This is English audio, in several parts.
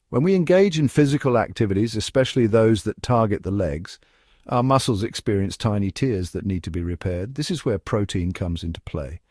When we engage in physical activities, especially those that target the legs, our muscles experience tiny tears that need to be repaired. This is where protein comes into play.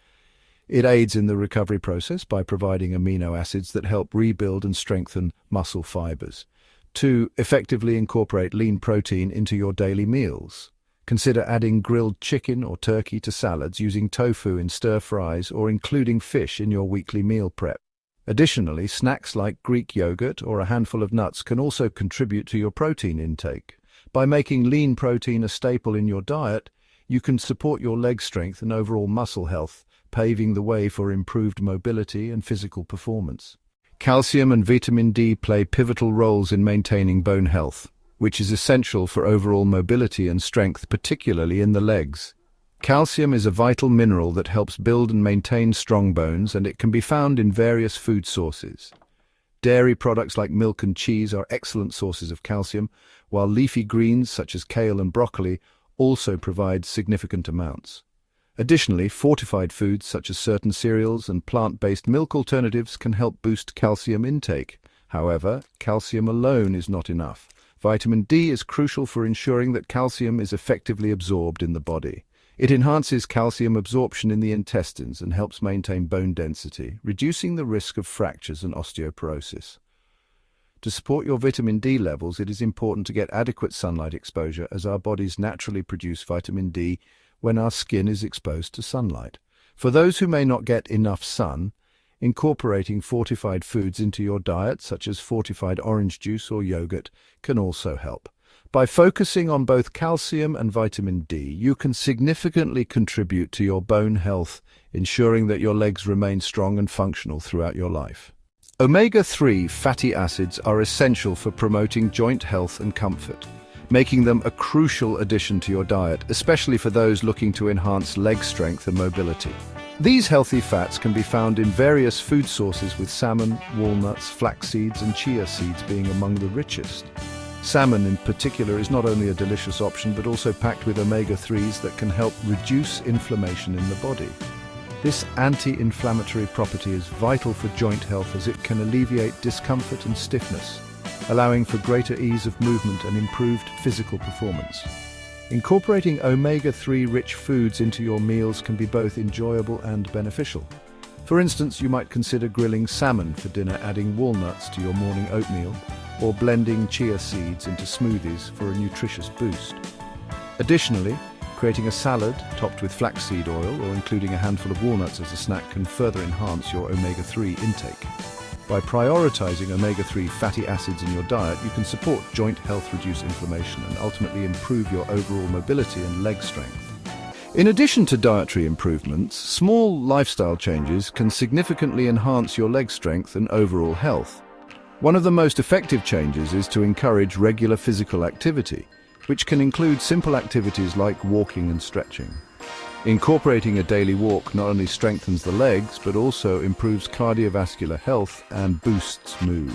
It aids in the recovery process by providing amino acids that help rebuild and strengthen muscle fibers. To effectively incorporate lean protein into your daily meals, consider adding grilled chicken or turkey to salads, using tofu in stir-fries, or including fish in your weekly meal prep. Additionally, snacks like Greek yogurt or a handful of nuts can also contribute to your protein intake. By making lean protein a staple in your diet, you can support your leg strength and overall muscle health, paving the way for improved mobility and physical performance. Calcium and vitamin D play pivotal roles in maintaining bone health, which is essential for overall mobility and strength, particularly in the legs. Calcium is a vital mineral that helps build and maintain strong bones, and it can be found in various food sources. Dairy products like milk and cheese are excellent sources of calcium, while leafy greens such as kale and broccoli also provide significant amounts. Additionally, fortified foods such as certain cereals and plant-based milk alternatives can help boost calcium intake. However, calcium alone is not enough. Vitamin D is crucial for ensuring that calcium is effectively absorbed in the body. It enhances calcium absorption in the intestines and helps maintain bone density, reducing the risk of fractures and osteoporosis. To support your vitamin D levels, it is important to get adequate sunlight exposure, as our bodies naturally produce vitamin D when our skin is exposed to sunlight. For those who may not get enough sun, incorporating fortified foods into your diet, such as fortified orange juice or yogurt, can also help. By focusing on both calcium and vitamin D, you can significantly contribute to your bone health, ensuring that your legs remain strong and functional throughout your life. Omega-3 fatty acids are essential for promoting joint health and comfort, making them a crucial addition to your diet, especially for those looking to enhance leg strength and mobility. These healthy fats can be found in various food sources, with salmon, walnuts, flax seeds, and chia seeds being among the richest. Salmon in particular is not only a delicious option, but also packed with omega-3s that can help reduce inflammation in the body. This anti-inflammatory property is vital for joint health, as it can alleviate discomfort and stiffness, allowing for greater ease of movement and improved physical performance. Incorporating omega-3 rich foods into your meals can be both enjoyable and beneficial. For instance, you might consider grilling salmon for dinner, adding walnuts to your morning oatmeal, or blending chia seeds into smoothies for a nutritious boost. Additionally, creating a salad topped with flaxseed oil or including a handful of walnuts as a snack can further enhance your omega-3 intake. By prioritizing omega-3 fatty acids in your diet, you can support joint health, reduce inflammation, and ultimately improve your overall mobility and leg strength. In addition to dietary improvements, small lifestyle changes can significantly enhance your leg strength and overall health. One of the most effective changes is to encourage regular physical activity, which can include simple activities like walking and stretching. Incorporating a daily walk not only strengthens the legs, but also improves cardiovascular health and boosts mood.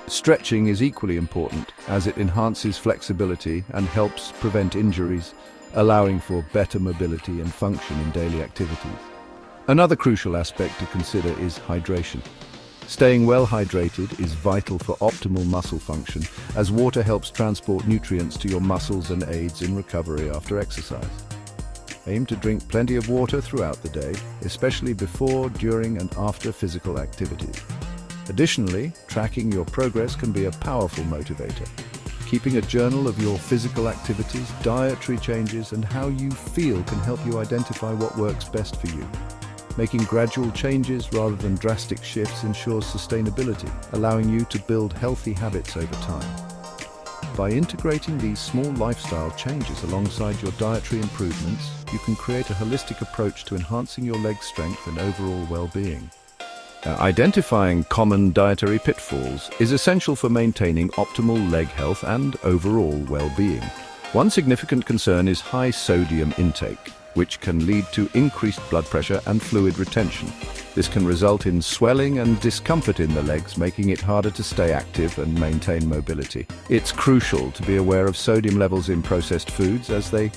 Stretching is equally important, as it enhances flexibility and helps prevent injuries, allowing for better mobility and function in daily activities. Another crucial aspect to consider is hydration. Staying well hydrated is vital for optimal muscle function, as water helps transport nutrients to your muscles and aids in recovery after exercise. Aim to drink plenty of water throughout the day, especially before, during, and after physical activities. Additionally, tracking your progress can be a powerful motivator. Keeping a journal of your physical activities, dietary changes, and how you feel can help you identify what works best for you. Making gradual changes rather than drastic shifts ensures sustainability, allowing you to build healthy habits over time. By integrating these small lifestyle changes alongside your dietary improvements, you can create a holistic approach to enhancing your leg strength and overall well-being. Identifying common dietary pitfalls is essential for maintaining optimal leg health and overall well-being. One significant concern is high sodium intake, which can lead to increased blood pressure and fluid retention. This can result in swelling and discomfort in the legs, making it harder to stay active and maintain mobility. It's crucial to be aware of sodium levels in processed foods, as they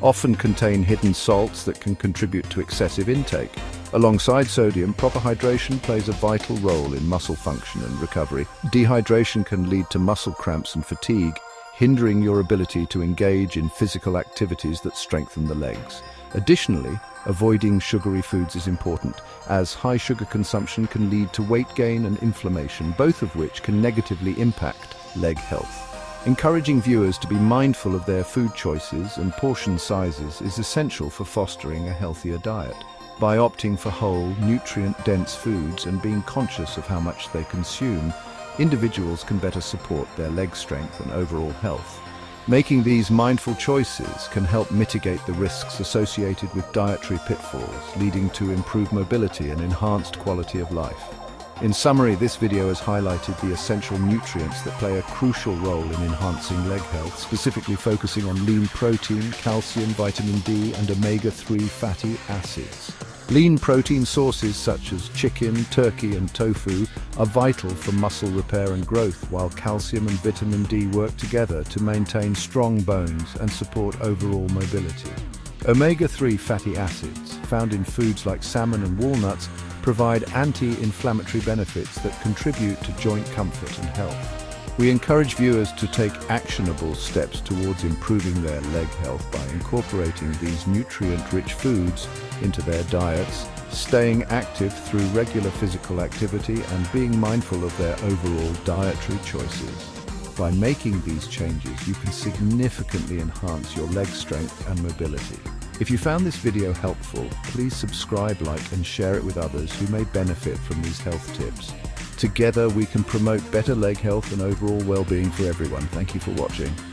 often contain hidden salts that can contribute to excessive intake. Alongside sodium, proper hydration plays a vital role in muscle function and recovery. Dehydration can lead to muscle cramps and fatigue, hindering your ability to engage in physical activities that strengthen the legs. Additionally, avoiding sugary foods is important, as high sugar consumption can lead to weight gain and inflammation, both of which can negatively impact leg health. Encouraging viewers to be mindful of their food choices and portion sizes is essential for fostering a healthier diet. By opting for whole, nutrient-dense foods and being conscious of how much they consume, individuals can better support their leg strength and overall health. Making these mindful choices can help mitigate the risks associated with dietary pitfalls, leading to improved mobility and enhanced quality of life. In summary, this video has highlighted the essential nutrients that play a crucial role in enhancing leg health, specifically focusing on lean protein, calcium, vitamin D, and omega-3 fatty acids. Lean protein sources such as chicken, turkey, and tofu are vital for muscle repair and growth, while calcium and vitamin D work together to maintain strong bones and support overall mobility. Omega-3 fatty acids, found in foods like salmon and walnuts, provide anti-inflammatory benefits that contribute to joint comfort and health. We encourage viewers to take actionable steps towards improving their leg health by incorporating these nutrient-rich foods into their diets, staying active through regular physical activity, and being mindful of their overall dietary choices. By making these changes, you can significantly enhance your leg strength and mobility. If you found this video helpful, please subscribe, like, and share it with others who may benefit from these health tips. Together, we can promote better leg health and overall well-being for everyone. Thank you for watching.